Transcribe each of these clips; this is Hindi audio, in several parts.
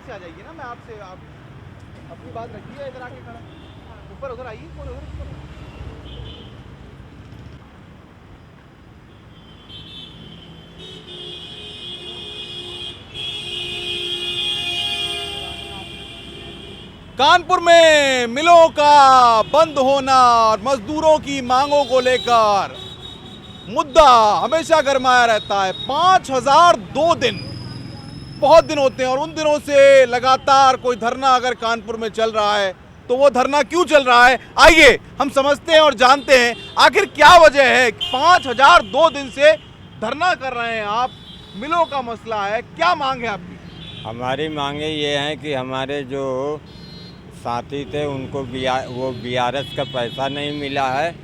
से आ जाइए ना, मैं आपसे आप अपनी बात रखिए, इधर आके खड़ा ऊपर उधर आइए, कौन उधर कानपुर में मिलों का बंद होना और मजदूरों की मांगों को लेकर मुद्दा हमेशा गरमाया रहता है। 5002 दिन बहुत दिन होते हैं और उन दिनों से लगातार कोई धरना अगर कानपुर में चल रहा है तो वो धरना क्यों चल रहा है, आइए हम समझते हैं और जानते हैं आखिर क्या वजह है। 5002 दिन से धरना कर रहे हैं आप, मिलों का मसला है, क्या मांग है आपकी? हमारी मांगे ये हैं कि हमारे जो साथी थे उनको वो बीआरएस का पैसा नहीं मिला है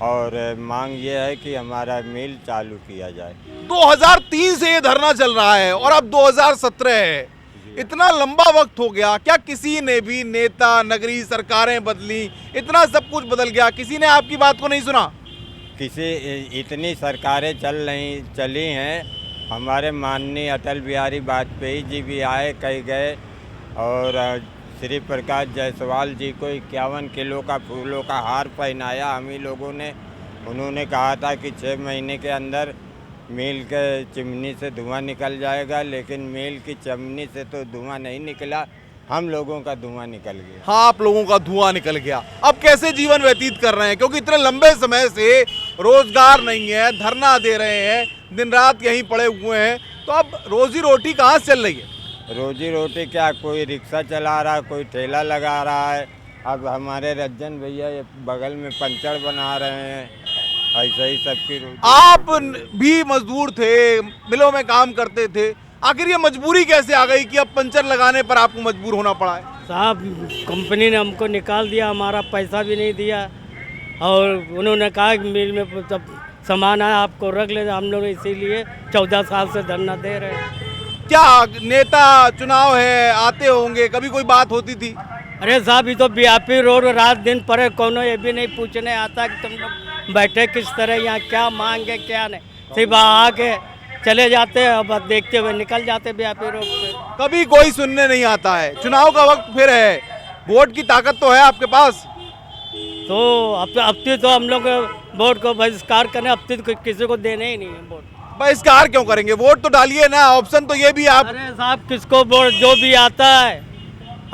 और मांग ये है कि हमारा मिल चालू किया जाए। 2003 से ये धरना चल रहा है और अब 2017 है, इतना लंबा वक्त हो गया, क्या किसी ने भी, नेता, नगरीय सरकारें बदली, इतना सब कुछ बदल गया, किसी ने आपकी बात को नहीं सुना? इतनी सरकारें चली हैं, हमारे माननीय अटल बिहारी वाजपेयी जी भी आए, कहीं गए और श्री प्रकाश जायसवाल जी को 51 किलो का फूलों का हार पहनाया हम ही लोगों ने। उन्होंने कहा था कि 6 महीने के अंदर मिल के चिमनी से धुआं निकल जाएगा, लेकिन मिल की चिमनी से तो धुआं नहीं निकला, हम लोगों का धुआं निकल गया। हाँ, आप लोगों का धुआं निकल गया। अब कैसे जीवन व्यतीत कर रहे हैं, क्योंकि इतने लंबे समय से रोजगार नहीं है, धरना दे रहे हैं, दिन रात यहीं पड़े हुए हैं, तो अब रोजी रोटी कहाँ से चल रही है? रोजी रोटी क्या, कोई रिक्शा चला रहा है, कोई ठेला लगा रहा है। अब हमारे रज्जन भैया ये बगल में पंचर बना रहे हैं, ऐसे ही सबकी रोटी। आप भी मजदूर थे, मिलों में काम करते थे, आखिर ये मजबूरी कैसे आ गई कि अब पंचर लगाने पर आपको मजबूर होना पड़ा है? साहब, कंपनी ने हमको निकाल दिया, हमारा पैसा भी नहीं दिया और उन्होंने कहा कि मिल में जब सामान आया आपको रख ले, हम लोग इसीलिए 14 साल से धरना दे रहे हैं। क्या नेता चुनाव है, आते होंगे, कभी कोई बात होती थी? अरे साहब, ये तो बीआरपी रोड रात दिन पड़े, कोनो ये भी नहीं पूछने आता कि तुम लोग बैठे किस तरह, यहाँ क्या मांगे क्या नहीं, सिर्फ आके चले जाते हैं, अब देखते हुए निकल जाते बीआरपी रोड पे। कभी कोई सुनने नहीं आता है। चुनाव का वक्त फिर है, वोट की ताकत तो है आपके पास, तो अब तो हम लोग वोट को बहिष्कार करें, अब तो किसी को देने ही नहीं है वोट। बहिष्कार क्यों करेंगे, वोट तो डालिए ना, ऑप्शन तो ये भी आप। अरे साहब, किसको वोट, जो भी आता है,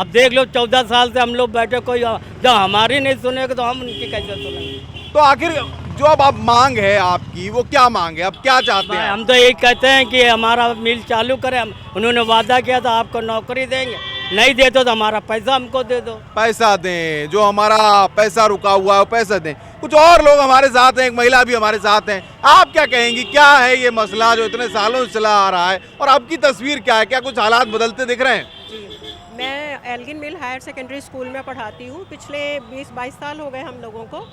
अब देख लो 14 साल से हम लोग बैठे, कोई जब हमारी नहीं सुनेगा तो हम उनकी कैसे सुनेंगे? तो आखिर जो अब मांग है आपकी, वो क्या मांग है, अब क्या चाहते हैं? हम तो यही कहते हैं कि हमारा मिल चालू करें, उन्होंने वादा किया था आपको नौकरी देंगे, नहीं देते तो हमारा पैसा हमको दे दो। पैसा दें, जो हमारा पैसा रुका हुआ है वो पैसा दें। कुछ और लोग हमारे साथ हैं, एक महिला भी हमारे साथ हैं, आप क्या कहेंगी, क्या है ये मसला जो इतने सालों से चला आ रहा है और आपकी तस्वीर क्या है, क्या कुछ हालात बदलते दिख रहे हैं? जी, मैं एल्गिन मिल हायर सेकेंडरी स्कूल में पढ़ाती हूँ। पिछले 20-22 साल हो गए हम लोगों को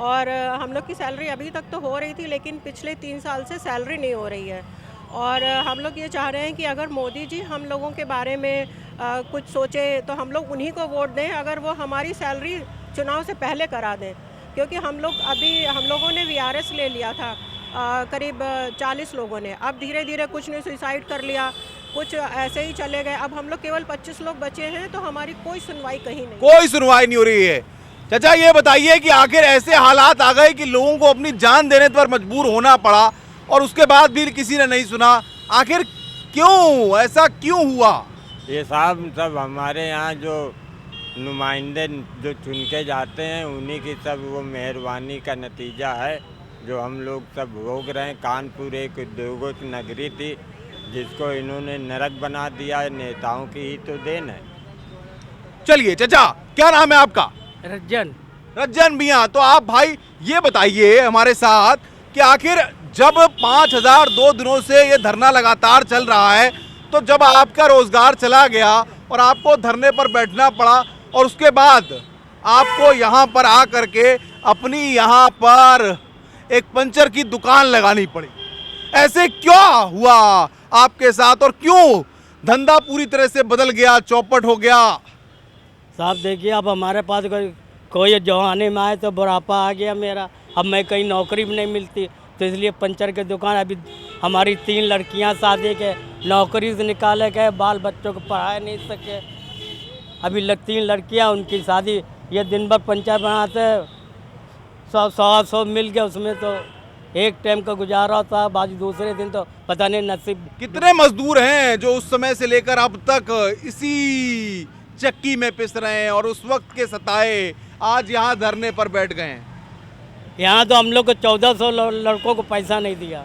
और हम लोग की सैलरी अभी तक तो हो रही थी, लेकिन पिछले 3 साल से सैलरी नहीं हो रही है और हम लोग ये चाह रहे हैं कि अगर मोदी जी हम लोगों के बारे में कुछ सोचे तो हम लोग उन्हीं को वोट दें, अगर वो हमारी सैलरी चुनाव से पहले करा दें, क्योंकि हम लोगों ने वीआरएस ले लिया था, करीब 40 लोगों ने, अब धीरे धीरे कुछ ने सुसाइड कर लिया, कुछ ऐसे ही चले गए, अब हम लोग केवल 25 लोग बचे हैं, तो हमारी कोई सुनवाई कहीं नहीं, कोई सुनवाई नहीं हो रही है। चाचा, ये बताइए कि आखिर ऐसे हालात आ गए कि लोगों को अपनी जान देने पर मजबूर होना पड़ा और उसके बाद भी किसी ने नहीं सुना, आखिर क्यों, ऐसा क्यों हुआ? ये साहब सब हमारे यहाँ जो नुमाइंदे जो चुन के जाते हैं उन्हीं की सब वो मेहरबानी का नतीजा है जो हम लोग सब भोग रहे हैं। कानपुर एक उद्योगों की नगरी थी जिसको इन्होंने नरक बना दिया है, नेताओं की ही तो देन है। चलिए चाचा, क्या नाम है आपका? रज्जन मियाँ। तो आप भाई ये बताइए हमारे साथ कि आखिर जब 5002 दिनों से ये धरना लगातार चल रहा है, तो जब आपका रोजगार चला गया और आपको धरने पर बैठना पड़ा और उसके बाद आपको यहाँ पर आ करके अपनी यहाँ पर एक पंचर की दुकान लगानी पड़ी, ऐसे क्यों हुआ आपके साथ और क्यों धंधा पूरी तरह से बदल गया, चौपट हो गया? साहब देखिए, अब हमारे पास कोई जवानी में आए तो बुढ़ापा आ गया मेरा, अब मैं कहीं नौकरी भी नहीं मिलती, तो इसलिए पंचर की दुकान, अभी हमारी 3 लड़कियां शादी के नौकरी से निकाले गए, बाल बच्चों को पढ़ा नहीं सके। अभी 3 लड़कियां, उनकी शादी, ये दिन भर पंचायत बनाते, 100 मिल गया, उसमें तो एक टाइम का गुजारा होता, बाकी दूसरे दिन तो पता नहीं नसीब। कितने मजदूर हैं जो उस समय से लेकर अब तक इसी चक्की में पिस रहे हैं और उस वक्त के सताए आज यहाँ धरने पर बैठ गए हैं? यहाँ तो हम लोग को 1400 लड़कों को पैसा नहीं दिया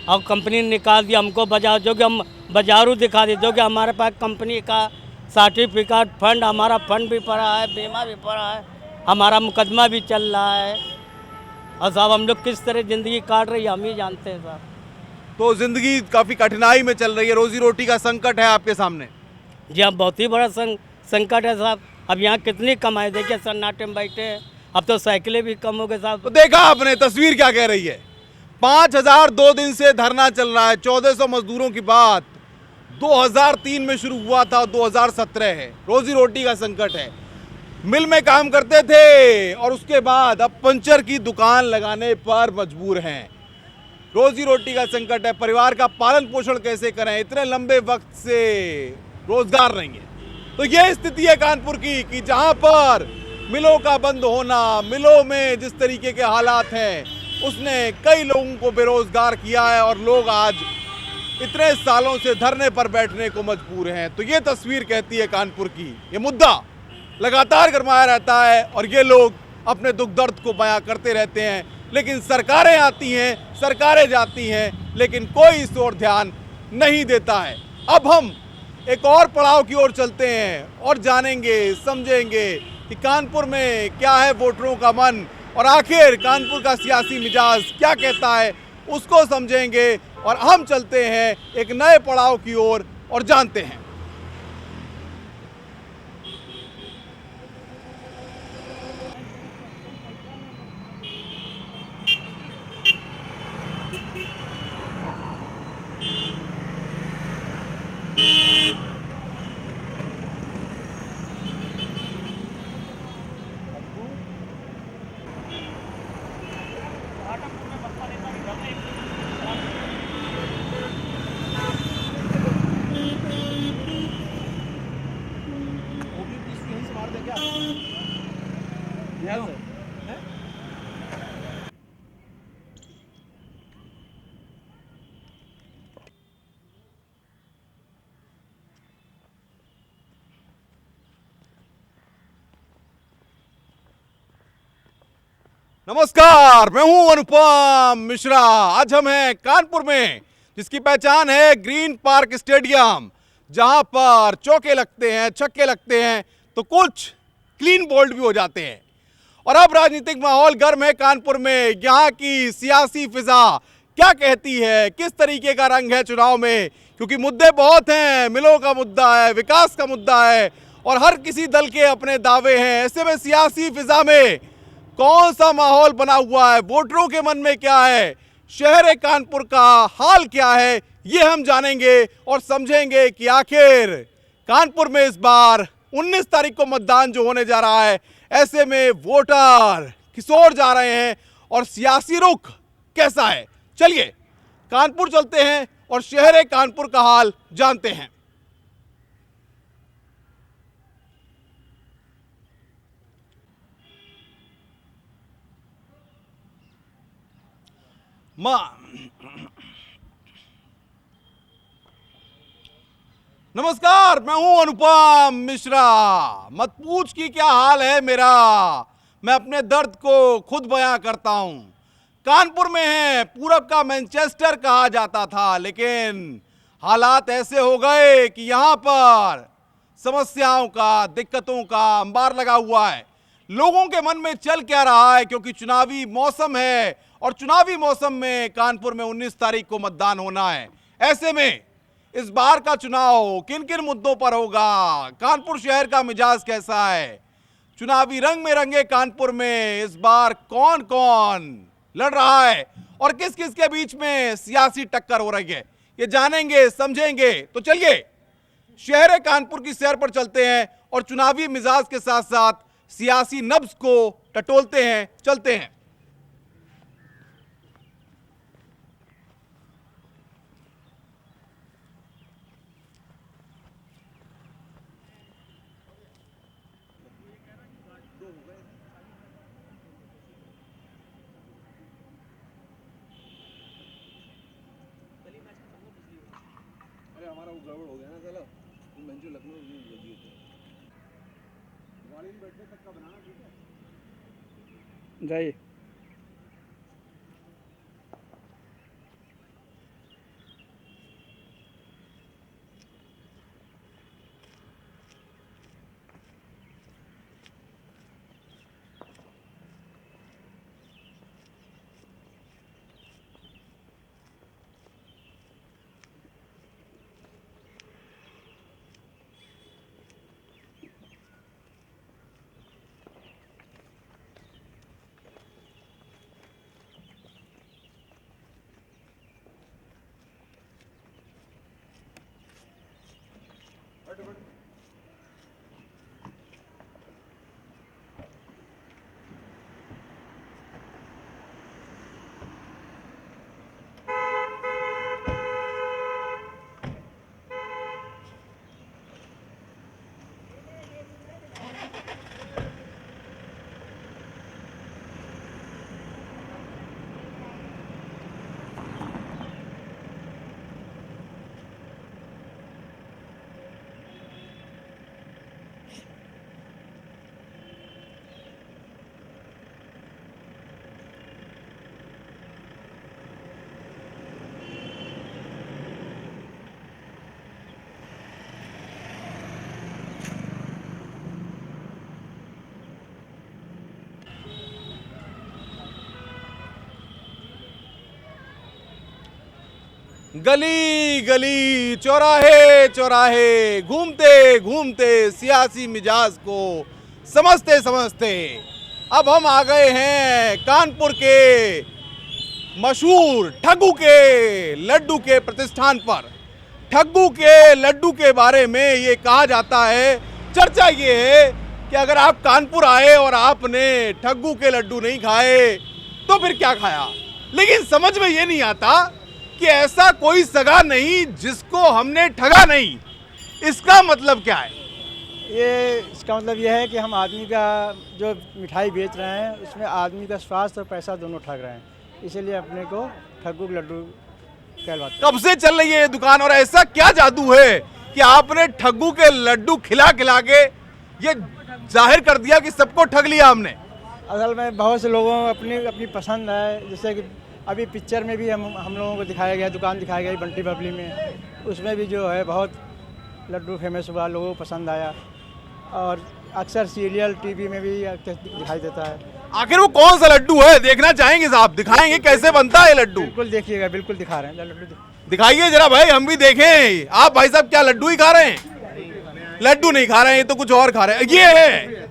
और कंपनी ने निकाल दिया हमको बाजार, जो कि हम बाजारू दिखा दिए, जो कि हमारे पास कंपनी का सर्टिफिकेट, फंड, हमारा फंड भी पड़ा है, बीमा भी पड़ा है, हमारा मुकदमा भी चल रहा है। और साहब हम लोग किस तरह ज़िंदगी काट रही है हम ही जानते हैं साहब। तो जिंदगी काफी कठिनाई में चल रही है, रोजी रोटी का संकट है आपके सामने। जी हाँ, बहुत ही बड़ा संकट है साहब। अब यहाँ कितनी कमाई, देखिए सन्नाटे में बैठे हैं, अब तो साइकिलें भी कम हो गए साहब। तो देखा आपने तस्वीर क्या कह रही है। 5000 2 दिन से धरना चल रहा है। 1400 मजदूरों की बात 2003 में शुरू हुआ था, 2017 है। रोजी रोटी का संकट है। मिल में काम करते थे और उसके बाद अब पंचर की दुकान लगाने पर मजबूर हैं। रोजी रोटी का संकट है। परिवार का पालन पोषण कैसे करें, इतने लंबे वक्त से रोजगार नहीं है। तो ये स्थिति है कानपुर की कि जहां पर मिलों का बंद होना, मिलों में जिस तरीके के हालात हैं, उसने कई लोगों को बेरोजगार किया है और लोग आज इतने सालों से धरने पर बैठने को मजबूर हैं। तो ये तस्वीर कहती है कानपुर की। ये मुद्दा लगातार गरमाया रहता है और ये लोग अपने दुख दर्द को बयां करते रहते हैं, लेकिन सरकारें आती हैं, सरकारें जाती हैं, लेकिन कोई इस ओर ध्यान नहीं देता है। अब हम एक और पड़ाव की ओर चलते हैं और जानेंगे, समझेंगे कि कानपुर में क्या है वोटरों का मन और आखिर कानपुर का सियासी मिजाज क्या कहता है, उसको समझेंगे। और हम चलते हैं एक नए पड़ाव की ओर और जानते हैं। नमस्कार, मैं हूं अनुपम मिश्रा। आज हम हैं कानपुर में, जिसकी पहचान है ग्रीन पार्क स्टेडियम, जहां पर चौके लगते हैं, छक्के लगते हैं तो कुछ क्लीन बोल्ड भी हो जाते हैं। और अब राजनीतिक माहौल गर्म है कानपुर में। यहाँ की सियासी फिजा क्या कहती है, किस तरीके का रंग है चुनाव में, क्योंकि मुद्दे बहुत हैं। मिलों का मुद्दा है, विकास का मुद्दा है और हर किसी दल के अपने दावे हैं। ऐसे में सियासी फिजा में कौन सा माहौल बना हुआ है, वोटरों के मन में क्या है, शहर कानपुर का हाल क्या है, ये हम जानेंगे और समझेंगे कि आखिर कानपुर में इस बार 19 तारीख को मतदान जो होने जा रहा है, ऐसे में वोटर किस ओर जा रहे हैं और सियासी रुख कैसा है। चलिए कानपुर चलते हैं और शहर कानपुर का हाल जानते हैं। नमस्कार, मैं हूं अनुपम मिश्रा। मत पूछ कि क्या हाल है मेरा, मैं अपने दर्द को खुद बयां करता हूं। कानपुर में है, पूरब का मैनचेस्टर कहा जाता था, लेकिन हालात ऐसे हो गए कि यहां पर समस्याओं का, दिक्कतों का अंबार लगा हुआ है। लोगों के मन में चल क्या रहा है, क्योंकि चुनावी मौसम है और चुनावी मौसम में कानपुर में 19 तारीख को मतदान होना है। ऐसे में इस बार का चुनाव किन किन मुद्दों पर होगा, कानपुर शहर का मिजाज कैसा है, चुनावी रंग में रंगे कानपुर में इस बार कौन कौन लड़ रहा है और किस किस के बीच में सियासी टक्कर हो रही है, ये जानेंगे, समझेंगे। तो चलिए शहर कानपुर की सैर पर चलते हैं और चुनावी मिजाज के साथ साथ सियासी नब्ज को टटोलते हैं, चलते हैं। गड़बड़ हो गया ना साला, मंजू लखनऊ में बोल दिए थे। गाड़ी में बैठने तक का बनाना ठीक है। जाइए। गली गली चौराहे चौराहे घूमते घूमते सियासी मिजाज को समझते समझते अब हम आ गए हैं कानपुर के मशहूर ठग्गू के लड्डू के प्रतिष्ठान पर। ठग्गू के लड्डू के बारे में ये कहा जाता है, चर्चा ये है कि अगर आप कानपुर आए और आपने ठग्गू के लड्डू नहीं खाए तो फिर क्या खाया। लेकिन समझ में ये नहीं आता कि ऐसा कोई सगा नहीं जिसको हमने ठगा नहीं। इसका मतलब क्या है? इसका मतलब ये है कि हम आदमी का जो मिठाई बेच रहे हैं उसमें आदमी का स्वास्थ्य और पैसा दोनों ठग रहे हैं, इसीलिए अपने को ठग्गू के लड्डू कहलवाते हैं। कब से चल रही है ये दुकान और ऐसा क्या जादू है कि आपने ठग्गू के लड्डू खिला खिला के ये जाहिर कर दिया कि सबको ठग लिया हमने? असल में बहुत से लोगों को अपनी अपनी पसंद है, जैसे कि अभी पिक्चर में भी हम लोगों को दिखाया गया, दुकान दिखाई गई बंटी बबली में, उसमें भी जो है बहुत लड्डू फेमस हुआ, लोगों को पसंद आया और अक्सर सीरियल टीवी में भी दिखाई देता है। आखिर वो कौन सा लड्डू है, देखना चाहेंगे साहब? दिखाएंगे कैसे बनता है लड्डू? बिल्कुल देखिएगा, बिल्कुल दिखा रहे हैं लड्डू। दिखाइए जरा भाई, हम भी देखें। आप भाई साहब क्या लड्डू ही खा रहे हैं? लड्डू नहीं खा रहे हैं, ये तो कुछ और खा रहे हैं। ये है,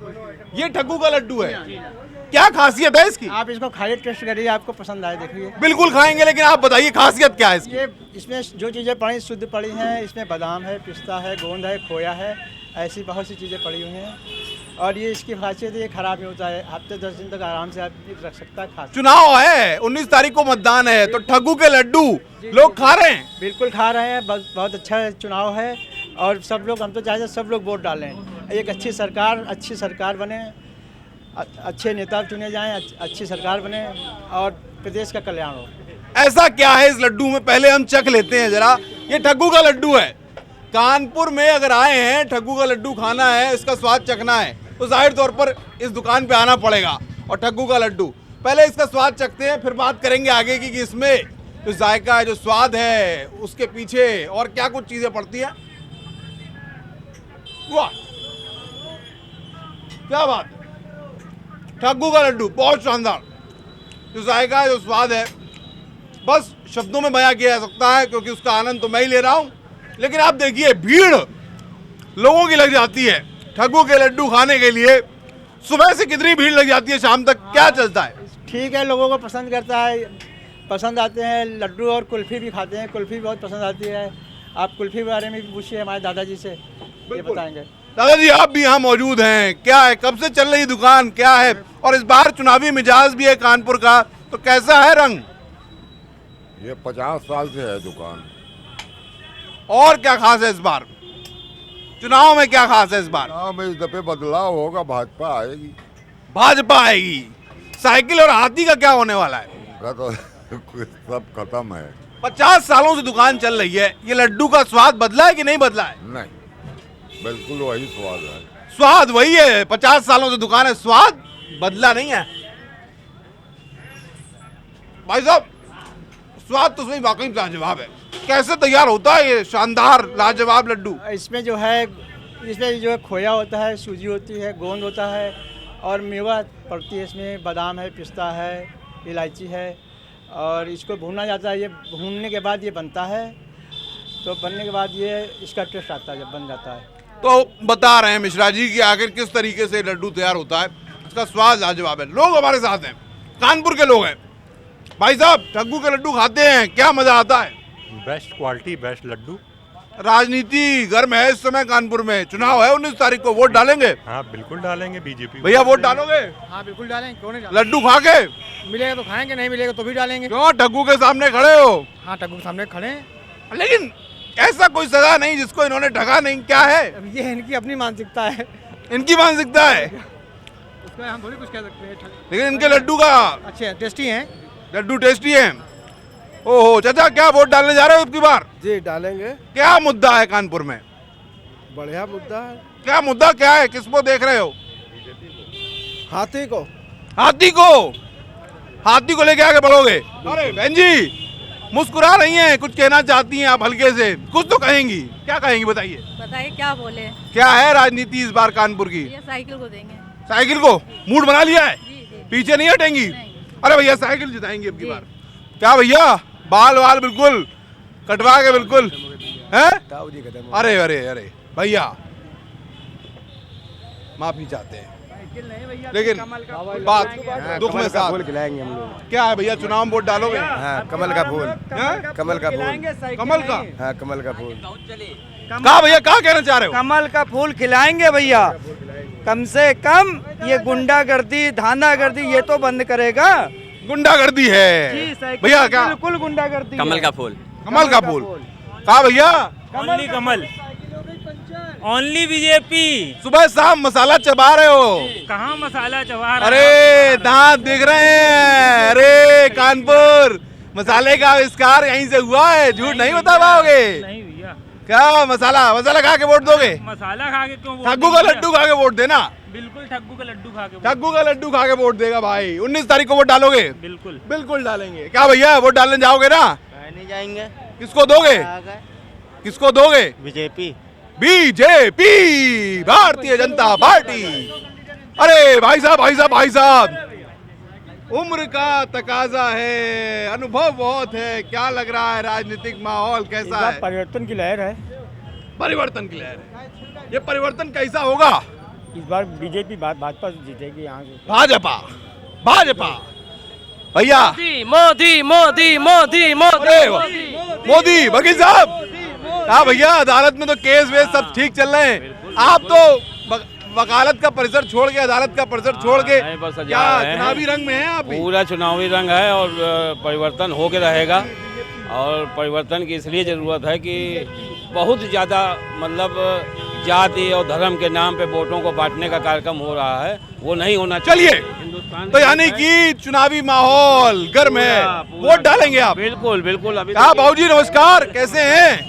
ये ठग्गू का लड्डू है। क्या खासियत है इसकी? आप इसको खाइए, टेस्ट करिए, आपको पसंद आए, देखिए। बिल्कुल खाएंगे, लेकिन आप बताइए खासियत क्या है इसकी? ये इसमें जो चीज़ें पड़ी शुद्ध पड़ी हैं, इसमें बादाम है, पिस्ता है, गोंद है, खोया है, ऐसी बहुत सी चीज़ें पड़ी हुई हैं और ये इसकी खासियत ये खराब नहीं होता है, हफ्ते 10 दिन तक आराम से आप रख सकता है। खा चुनाव है, 19 तारीख को मतदान है, तो ठग्गू के लड्डू लोग खा रहे हैं? बिल्कुल खा रहे हैं, बहुत अच्छा चुनाव है और सब लोग, हम तो चाहते हैं सब लोग वोट डालें, एक अच्छी सरकार बने, अच्छे नेता चुने जाएं, अच्छी सरकार बने और प्रदेश का कल्याण हो। ऐसा क्या है इस लड्डू में, पहले हम चख लेते हैं जरा। ये ठग्गू का लड्डू है। कानपुर में अगर आए हैं, ठग्गू का लड्डू खाना है, इसका स्वाद चखना है, तो जाहिर तौर पर इस दुकान पे आना पड़ेगा। और ठग्गू का लड्डू पहले इसका स्वाद चखते हैं, फिर बात करेंगे आगे की कि इसमें जो जायका है, जो स्वाद है, उसके पीछे और क्या कुछ चीजें पड़ती हैं। वाह, क्या बात है! ठग्गू का लड्डू बहुत शानदार। जो जायका है, जो स्वाद है, बस शब्दों में बयां किया जा सकता है, क्योंकि उसका आनंद तो मैं ही ले रहा हूं। लेकिन आप देखिए, भीड़ लोगों की लग जाती है ठग्गू के लड्डू खाने के लिए। सुबह से कितनी भीड़ लग जाती है, शाम तक क्या चलता है? ठीक है, लोगों को पसंद करता है, पसंद आते हैं लड्डू और कुल्फ़ी भी खाते हैं, कुल्फ़ी बहुत पसंद आती है। आप कुल्फ़ी के बारे में भी पूछिए हमारे दादाजी से, ये बताएंगे। दादाजी, आप भी यहाँ मौजूद हैं, क्या है, कब से चल रही दुकान, क्या है? और इस बार चुनावी मिजाज भी है कानपुर का, तो कैसा है रंग? ये 50 साल से है दुकान। और क्या खास है इस बार चुनाव में? क्या खास है इस बार चुनाव में? इस दफे बदलाव होगा, भाजपा आएगी। भाजपा आएगी। साइकिल और हाथी का क्या होने वाला है? उनका तो सब खत्म है। 50 सालों से दुकान चल रही है, ये लड्डू का स्वाद बदला है कि नहीं बदला है? नहीं, बिल्कुल वही स्वाद है। स्वाद वही है, 50 सालों से दुकान है, स्वाद बदला नहीं है। भाई साहब, स्वाद तो सही वाकई लाजवाब है। कैसे तैयार होता है ये शानदार लाजवाब लड्डू? इसमें जो है खोया होता है, सूजी होती है, गोंद होता है और मेवा पड़ती है। इसमें बादाम है, पिस्ता है, इलायची है और इसको भूना जाता है। ये भूनने के बाद ये बनता है, तो बनने के बाद ये इसका टेस्ट आता है जब बन जाता है। तो बता रहे हैं मिश्रा जी कि आखिर किस तरीके से लड्डू तैयार होता है, इसका स्वाद लाजवाब है। लोग हमारे साथ हैं, कानपुर के लोग हैं। भाई साहब, ठग्गू के लड्डू खाते हैं, क्या मजा आता है? Best quality, best laddu. राजनीति गर्म है इस समय कानपुर में, चुनाव है 19 तारीख को, वोट डालेंगे? हाँ बिल्कुल डालेंगे बीजेपी। भैया वोट डालोगे? हाँ बिल्कुल डालेंगे, क्यों नहीं लड्डू खा के? मिलेगा तो खाएंगे, नहीं मिलेगा तो भी डालेंगे। क्यों, ठग्गू के सामने खड़े हो? हाँ, ठग्गू के सामने खड़े हैं। लेकिन ऐसा कोई सजा नहीं जिसको इन्होंने ठगा नहीं, क्या है? ये इनकी अपनी मानसिकता है, इनकी मानसिकता है, उसमें हम थोड़ी कुछ कह सकते हैं। लेकिन इनके लड्डू का अच्छे हैं, टेस्टी हैं। लड्डू टेस्टी है। ओहो चाचा, क्या वोट डालने जा रहे हो इतनी बार? जी डालेंगे। क्या मुद्दा है कानपुर में? बढ़िया मुद्दा है। क्या मुद्दा क्या है, किसको देख रहे हो? हाथी को। हाथी को? हाथी को लेके आगे बढ़ोगे? अरे बहन जी मुस्कुरा रही हैं, कुछ कहना चाहती हैं आप हल्के से, कुछ तो कहेंगी, क्या कहेंगी बताइए? बताइए क्या बोले। क्या है राजनीति इस बार कानपुर की? ये साइकिल को देंगे। साइकिल को मूड बना लिया है? जी जी। पीछे नहीं हटेंगी? नहीं। अरे भैया साइकिल जिताएंगे अब की बार। क्या भैया, बाल वाल बिल्कुल कटवा के बिल्कुल हैं? अरे अरे अरे भैया माफी चाहते हैं, लेकिन बात दुख में साथ खिलाएंगे हम लोग। क्या है भैया, चुनाव में वोट डालोगे? हाँ, कमल का फूल। हैं? कमल का फूल। कमल का? हाँ, कमल का फूल। कहा भैया, क्या कहना चाह रहे हो? कमल का फूल खिलाएंगे भैया, कम से कम ये गुंडागर्दी धांधागर्दी ये तो बंद करेगा। गुंडागर्दी है भैया? क्या बिल्कुल गुंडागर्दी। कमल का फूल। कमल का फूल कहा भैया? ओनली कमल, ओनली बीजेपी। सुबह शाम मसाला चबा रहे हो? कहाँ मसाला चबा रहा? अरे दांत दिख रहे हैं। अरे कानपुर मसाले का आविष्कार यहीं से हुआ है, झूठ नहीं बता पाओगे? नहीं भैया। क्या मसाला खा के वोट दोगे? मसाला खा के क्यों? ठग्गू का लड्डू खा के वोट देना। बिल्कुल ठग्गू का लड्डू खा के। ठग्गू का लड्डू खा के वोट देगा भाई। 19 तारीख को वोट डालोगे? बिल्कुल बिल्कुल डालेंगे। क्या भैया, वोट डालने जाओगे ना? नहीं जाएंगे। किसको दोगे? किसको दोगे? BJP. BJP, Bharatiya Janata party. अरे भाई साहब, भाई साहब, भाई साहब, उम्र का तकाजा है, अनुभव बहुत है। क्या लग रहा है, राजनीतिक माहौल कैसा है? परिवर्तन की लहर है। परिवर्तन की लहर है। ये परिवर्तन कैसा होगा? इस बार बीजेपी भाजपा जीतेगी यहाँ से। भाजपा, भाजपा भैया। मोदी मोदी मोदी अरे मोदी, वकील साहब। हाँ भैया, अदालत में तो केस वेस सब ठीक चल रहे हैं, आप तो वकालत का परिसर छोड़ के, अदालत का परिसर छोड़ के क्या चुनावी रंग में हैं आप भी? पूरा चुनावी रंग है और परिवर्तन हो के रहेगा। और परिवर्तन की इसलिए ज़रूरत है कि बहुत ज़्यादा मतलब जाति और धर्म के नाम पे वोटों को बांटने का कार्यक्रम हो रहा है, वो नहीं होना चाहिए। तो यानी कि चुनावी माहौल गर्म है, वोट डालेंगे आप? बिल्कुल बिल्कुल। अभी कहा बाबूजी नमस्कार, कैसे हैं?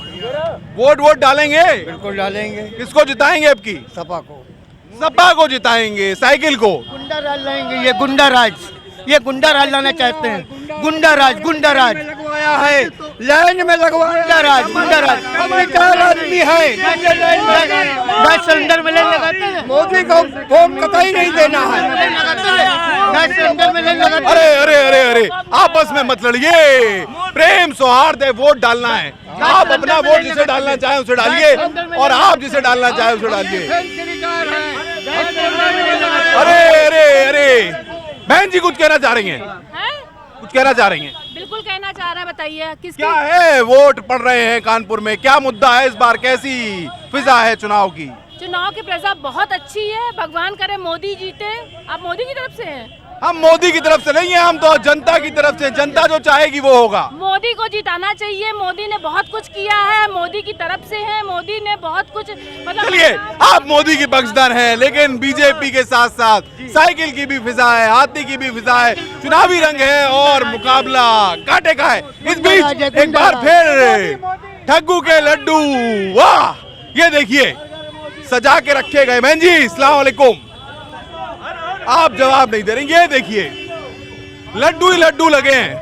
वोट डालेंगे? बिल्कुल डालेंगे। किसको जिताएंगे आपकी? सपा को। सपा को जिताएंगे। साइकिल को? गुंडा राज लाएंगे। ये गुंडा राज, ये गुंडा राज लाना चाहते हैं। गुंडा राज लगवाया है, लाइन में लगवाया। गुंडा राज हम 4 आदमी है, गैस सिलेंडर में लाइन लगाते हैं। मोदी को वोट कतई नहीं देना है, गैस सिलेंडर में लाइन लगाते हैं। अरे अरे अरे अरे, आपस में मत लड़िए, प्रेम सौहार्द है, वोट डालना है। आप अपना वोट जिसे डालना चाहे उसे डालिए, और आप जिसे डालना चाहे उसे डालिए। अरे अरे अरे, बहन जी कुछ कहना चाह रही हैं? कुछ कहना चाह रही हैं? बिल्कुल कहना चाह रहा है, बताइए क्या है? वोट पड़ रहे हैं कानपुर में, क्या मुद्दा है इस बार, कैसी फिजा है चुनाव की? चुनाव की प्रजा बहुत अच्छी है, भगवान करे मोदी जीते। आप मोदी की तरफ से हैं? हम मोदी की तरफ से नहीं है, हम तो जनता की तरफ से। जनता जो चाहेगी वो होगा। मोदी को जिताना चाहिए, मोदी ने बहुत कुछ किया है, मोदी की तरफ से है, मोदी ने बहुत कुछ मतलब। चलिए, आप मोदी की बख्शदार हैं, लेकिन बीजेपी के साथ साथ साइकिल की भी फिजा है, हाथी की भी फिजा है, चुनावी रंग है और मुकाबला कांटे का है। इस बीच एक बार फिर ठग्गू के लड्डू, वाह, ये देखिए सजा के रखे गए। बहन जी अस्सलाम वालेकुम, आप जवाब नहीं दे रहे। ये देखिए लड्डू ही लड्डू लगे हैं,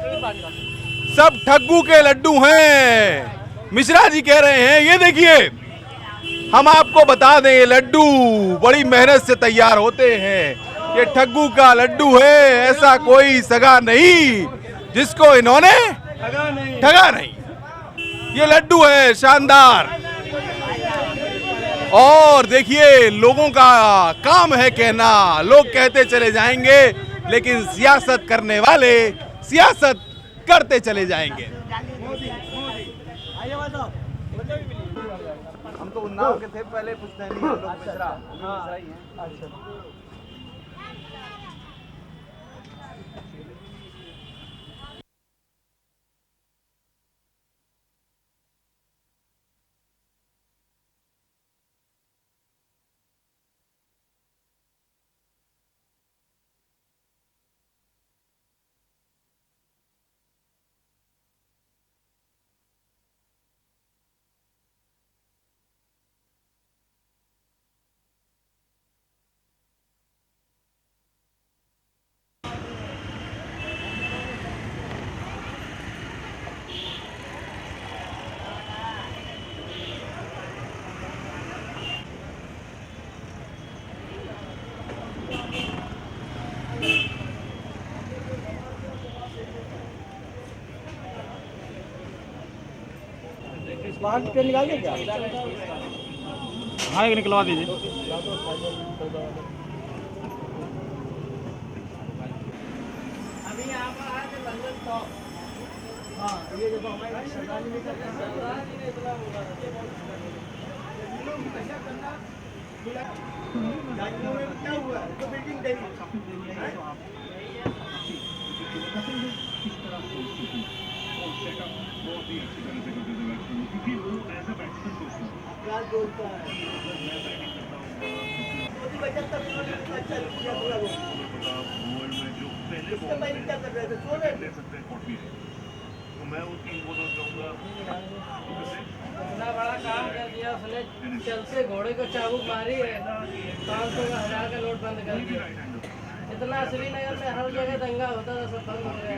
सब ठग्गू के लड्डू हैं। मिश्रा जी कह रहे हैं, ये देखिए हम आपको बता दें, ये लड्डू बड़ी मेहनत से तैयार होते हैं। ये ठग्गू का लड्डू है, ऐसा कोई सगा नहीं जिसको इन्होंने ठगा नहीं। ये लड्डू है शानदार। और देखिए लोगों का काम है कहना, लोग कहते चले जाएंगे, लेकिन सियासत करने वाले सियासत करते चले जाएंगे। हम तो उन्नाव के थे, पहले पूछते हैं लोग मिश्रा ही हैं। अच्छा, बाहर टिकट निकाल दें क्या? हाँ, एक निकलवा दीजिए। अभी यहाँ पर आके लंदन तो हाँ, ये देखो हमारे सरदार जी क्या हुआ तो मीटिंग देनी मैं उसकी बोलना चाहूँगा, इतना बड़ा काम कर दिया उसने, चल से घोड़े को चाबुक मारी है, 500 का 1000 का नोट बंद कर दिया। इतना श्रीनगर में हर जगह दंगा होता था, सब बंद हो गया।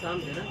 शाम से ना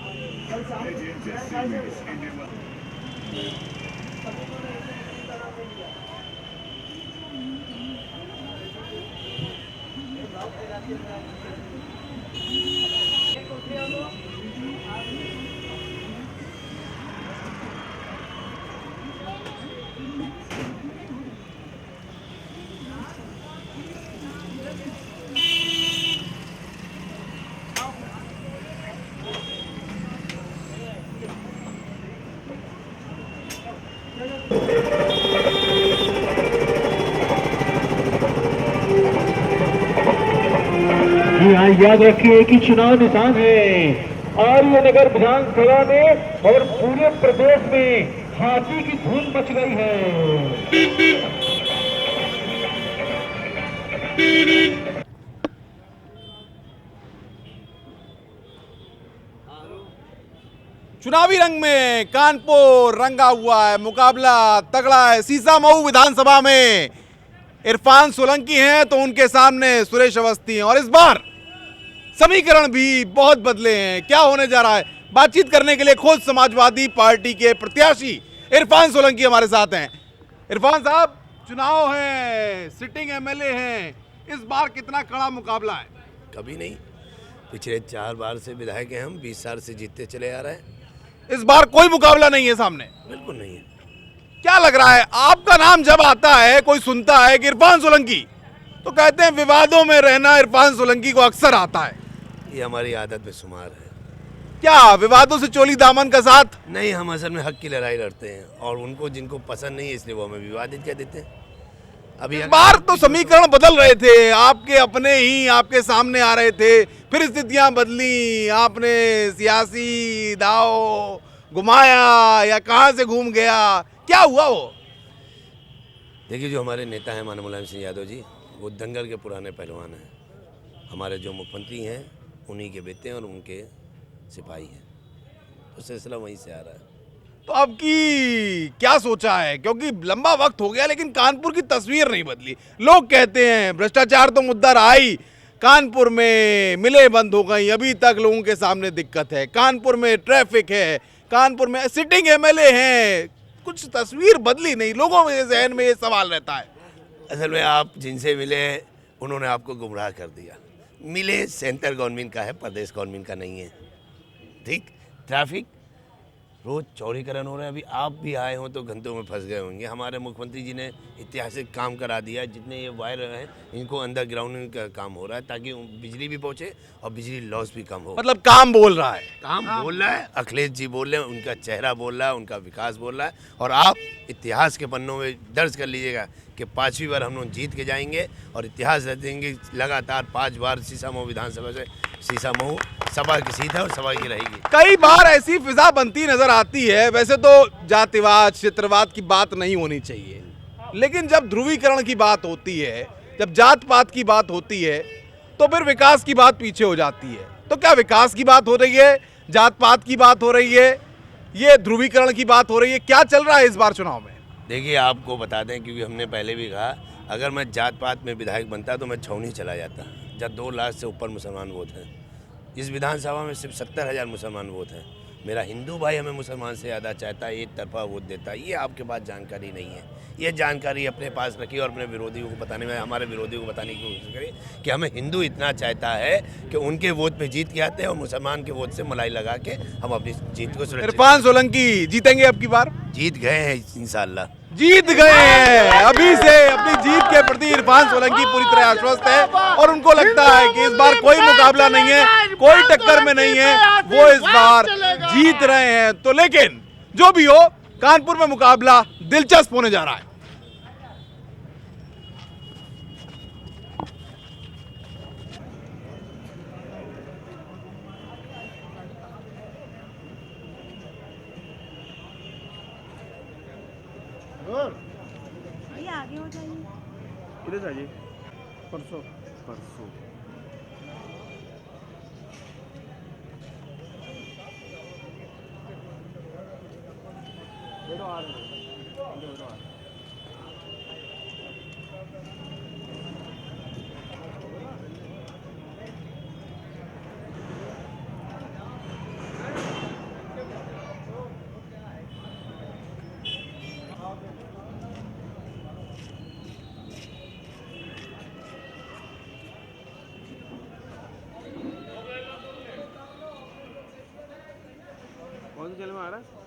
याद रखिए कि चुनाव निशान है और ये नगर विधानसभा में और पूरे प्रदेश में हाथी की धूम मच गई है। चुनावी रंग में कानपुर रंगा हुआ है, मुकाबला तगड़ा है। सीसामऊ विधानसभा में इरफान सोलंकी हैं तो उनके सामने सुरेश अवस्थी हैं, और इस बार समीकरण भी बहुत बदले हैं। क्या होने जा रहा है? बातचीत करने के लिए खुद समाजवादी पार्टी के प्रत्याशी इरफान सोलंकी हमारे साथ हैं। इरफान साहब, चुनाव है, सिटिंग एमएलए हैं, इस बार कितना कड़ा मुकाबला है? कभी नहीं, पिछले 4 बार से विधायक हैं हम, 20 साल से जीतते चले आ रहे हैं। इस बार कोई मुकाबला नहीं है सामने? बिल्कुल नहीं है। क्या लग रहा है, आपका नाम जब आता है, कोई सुनता है कि इरफान सोलंकी, तो कहते हैं विवादों में रहना इरफान सोलंकी को अक्सर आता है। ये हमारी आदत में शुमार है। क्या विवादों से चोली दामन का साथ? नहीं, हम असल में हक की लड़ाई लड़ते हैं और उनको जिनको पसंद नहीं है इसलिए वो हमें विवादित कह देते हैं। अभी इस बार तो समीकरण बदल रहे थे, आपके अपने ही आपके सामने आ रहे थे, फिर स्थितियां बदली, आपने सियासी दाव घुमाया या कहां से घूम गया, क्या हुआ वो? देखिए, जो हमारे नेता हैं माननीय मुलायम सिंह यादव जी, वो दंगल के पुराने पहलवान हैं। हमारे जो मुख्यमंत्री हैं उन्हीं के बेटे और उनके सिपाही हैं, तो सिलसिला वहीं से आ रहा है। तो अब की क्या सोचा है, क्योंकि लंबा वक्त हो गया लेकिन कानपुर की तस्वीर नहीं बदली। लोग कहते हैं भ्रष्टाचार तो मुद्दा रहा ही, कानपुर में मिलें बंद हो गई, अभी तक लोगों के सामने दिक्कत है, कानपुर में ट्रैफिक है, कानपुर में सिटिंग एमएलए हैं, कुछ तस्वीर बदली नहीं। लोगों में जहन में ये सवाल रहता है। असल में आप जिनसे मिले उन्होंने आपको गुमराह कर दिया। मिले सेंट्रल गवर्नमेंट का है, प्रदेश गवर्नमेंट का नहीं है। ठीक, ट्रैफिक रोज चौड़ीकरण हो रहा है। अभी आप भी आए हो तो घंटों में फंस गए होंगे। हमारे मुख्यमंत्री जी ने ऐतिहासिक काम करा दिया। जितने ये वायर हैं इनको अंडरग्राउंड का काम हो रहा है ताकि बिजली भी पहुंचे और बिजली लॉस भी कम हो। मतलब काम बोल रहा है, काम बोल रहा है, अखिलेश जी बोल रहे हैं, उनका चेहरा बोल रहा है, उनका विकास बोल रहा है। और आप इतिहास के पन्नों में दर्ज कर लीजिएगा कि 5वीं बार हम लोग जीत के जाएंगे और इतिहास रच देंगे। लगातार 5 बार शीशामऊ विधानसभा से शीशामऊ सभा की सीट है और सभा की रहेगी। कई बार ऐसी फिजा बनती नजर आती है। वैसे तो जातिवाद क्षेत्रवाद की बात नहीं होनी चाहिए, लेकिन जब ध्रुवीकरण की बात होती है, जब जात पात की बात होती है, तो फिर विकास की बात पीछे हो जाती है। तो क्या विकास की बात हो रही है, जात पात की बात हो रही है, ये ध्रुवीकरण की बात हो रही है? क्या चल रहा है इस बार चुनाव में? देखिए, आपको बता दें, क्योंकि हमने पहले भी कहा, अगर मैं जात पात में विधायक बनता तो मैं छौनी चला जाता, जब 2 लाख से ऊपर मुसलमान वोट हैं। इस विधानसभा में सिर्फ 70,000 मुसलमान वोट हैं। मेरा हिंदू भाई हमें मुसलमान से ज़्यादा चाहता है, एक तरफा वोट देता है। ये आपके पास जानकारी नहीं है। ये जानकारी अपने पास रखिए और अपने विरोधियों को बताने में, हमारे विरोधियों को बताने की कोशिश करिए कि हमें हिंदू इतना चाहता है कि उनके वोट पे जीत के आते हैं और मुसलमान के वोट से मलाई लगा के हम अपनी जीत को सुरक्षित। इरफान सोलंकी जीतेंगे अब की बार? जीत गए हैं इंशाल्लाह, जीत गए हैं। अभी से अपनी जीत के प्रति इरफान सोलंकी पूरी तरह आश्वस्त है और उनको लगता है कि इस बार कोई मुकाबला नहीं है, कोई टक्कर में नहीं है, वो इस बार जीत रहे हैं। तो लेकिन जो भी हो, कानपुर में मुकाबला दिलचस्प होने जा रहा है। आगे हो जाइए, किधर जाइए? परसों कौन से जेल में आ रहा है?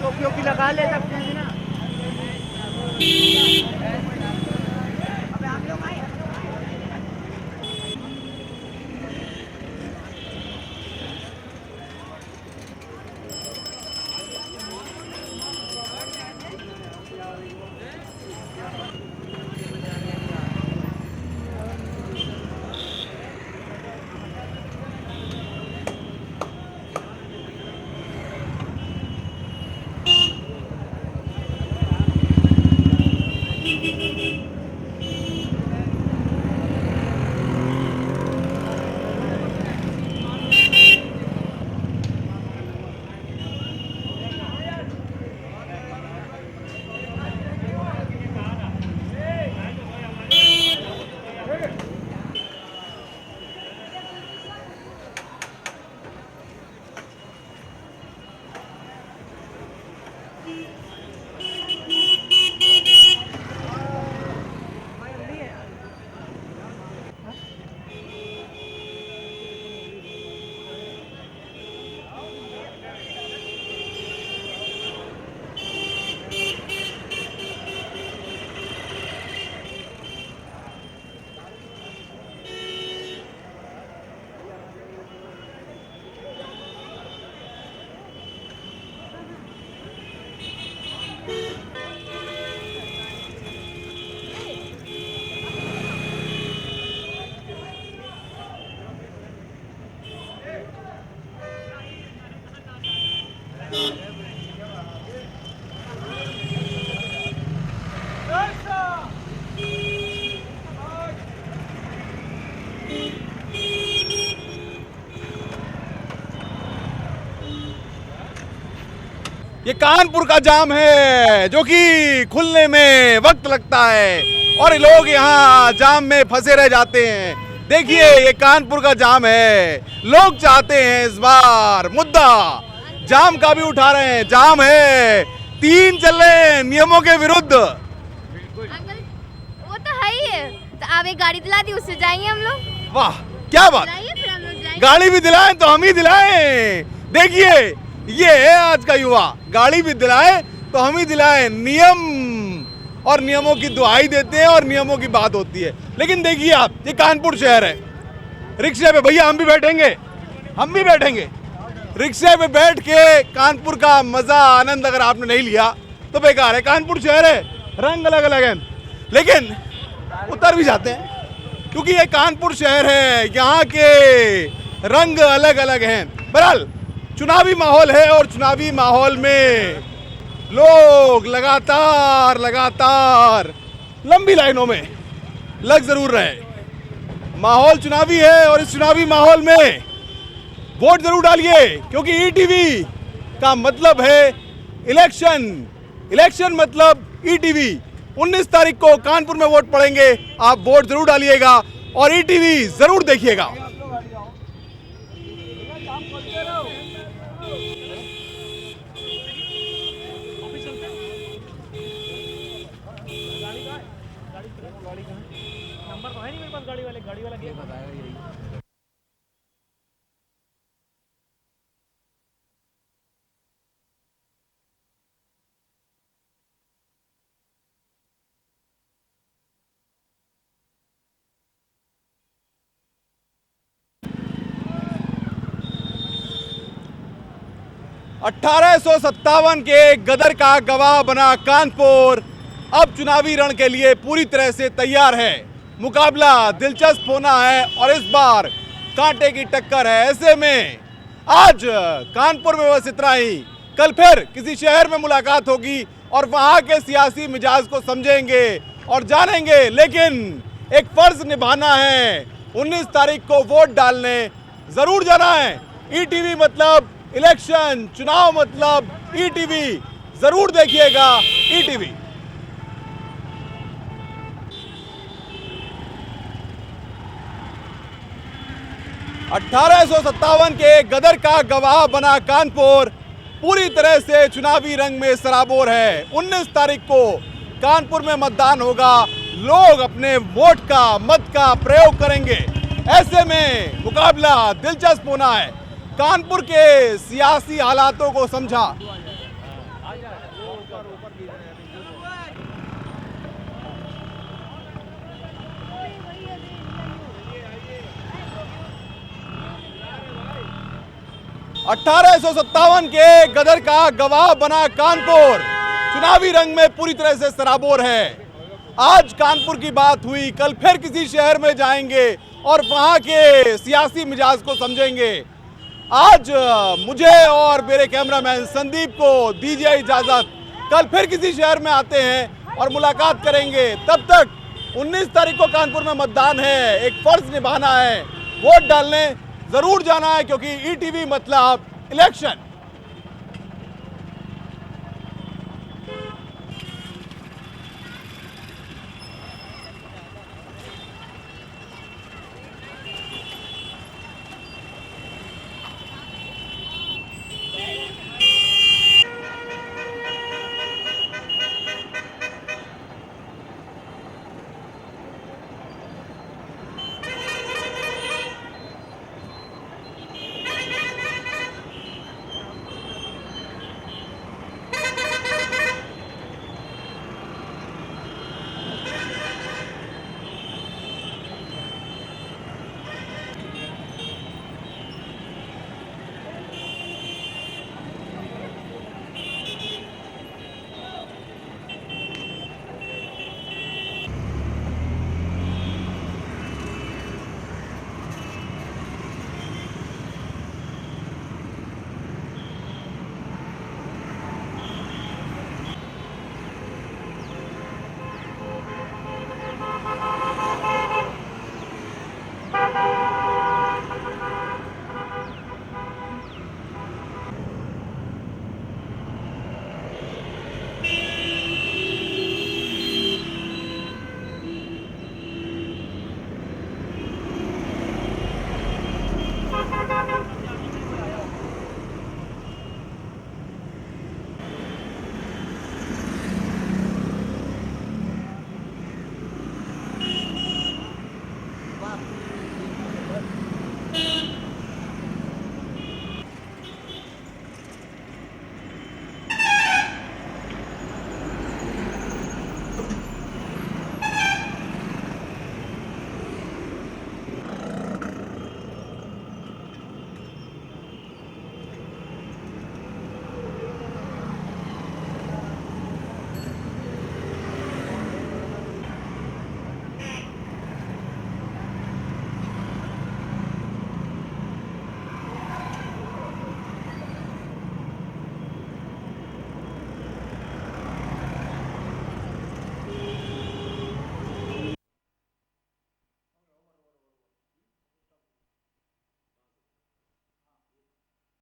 टोपियों की लगा ले सकते हैं ना। ये कानपुर का जाम है जो कि खुलने में वक्त लगता है और लोग यहाँ जाम में फंसे रह जाते हैं। देखिए ये कानपुर का जाम है, लोग चाहते हैं इस बार मुद्दा जाम का भी उठा रहे हैं। जाम है, 3 चल रहे हैं नियमों के विरुद्ध। अंकल वो तो है ही है, तो आप एक गाड़ी दिला दी, उससे जाएंगे हम लोग। वाह क्या बात, फिर हम लोग जाएंगे। गाड़ी भी दिलाएं तो हम ही दिलाएं। देखिए ये है आज का युवा, गाड़ी भी दिलाए तो हम ही दिलाएं। नियम और नियमों की दुहाई देते हैं और नियमों की बात होती है। लेकिन देखिए आप, ये कानपुर शहर है, रिक्शे पे भैया हम भी बैठेंगे, रिक्शे पे बैठ के कानपुर का मजा आनंद अगर आपने नहीं लिया तो बेकार है। कानपुर शहर है, रंग अलग अलग है, लेकिन उतर भी जाते हैं क्योंकि ये कानपुर शहर है, यहाँ के रंग अलग अलग हैं। बहरहाल चुनावी माहौल है और चुनावी माहौल में लोग लगातार लंबी लाइनों में लग जरूर रहे। माहौल चुनावी है और इस चुनावी माहौल में वोट जरूर डालिए क्योंकि ईटीवी का मतलब है इलेक्शन मतलब ईटीवी। 19 तारीख को कानपुर में वोट पड़ेंगे, आप वोट जरूर डालिएगा और ईटीवी जरूर देखिएगा। $1857 के गदर का गवाह बना कानपुर अब चुनावी रण के लिए पूरी तरह से तैयार है। मुकाबला दिलचस्प होना है और इस बार कांटे की टक्कर है। ऐसे में आज कानपुर में बस इतना ही, कल फिर किसी शहर में मुलाकात होगी और वहां के सियासी मिजाज को समझेंगे और जानेंगे। लेकिन एक फर्ज निभाना है, 19 तारीख को वोट डालने जरूर जाना है। ईटीवी मतलब इलेक्शन, चुनाव मतलब ईटीवी, जरूर देखिएगा ईटीवी। $1857 के गदर का गवाह बना कानपुर पूरी तरह से चुनावी रंग में सराबोर है। 19 तारीख को कानपुर में मतदान होगा, लोग अपने वोट का, मत का प्रयोग करेंगे। ऐसे में मुकाबला दिलचस्प होना है। कानपुर के सियासी हालातों को समझा $1857 के गदर का गवाह बना कानपुर, चुनावी रंग में पूरी तरह से सराबोर है। आज कानपुर की बात हुई, कल फिर किसी शहर में जाएंगे और वहां के सियासी मिजाज को समझेंगे। आज मुझे और मेरे कैमरामैन संदीप को दीजिए इजाजत, कल फिर किसी शहर में आते हैं और मुलाकात करेंगे। तब तक 19 तारीख को कानपुर में मतदान है, एक फर्ज निभाना है, वोट डालने जरूर जाना है, क्योंकि ईटीवी मतलब इलेक्शन।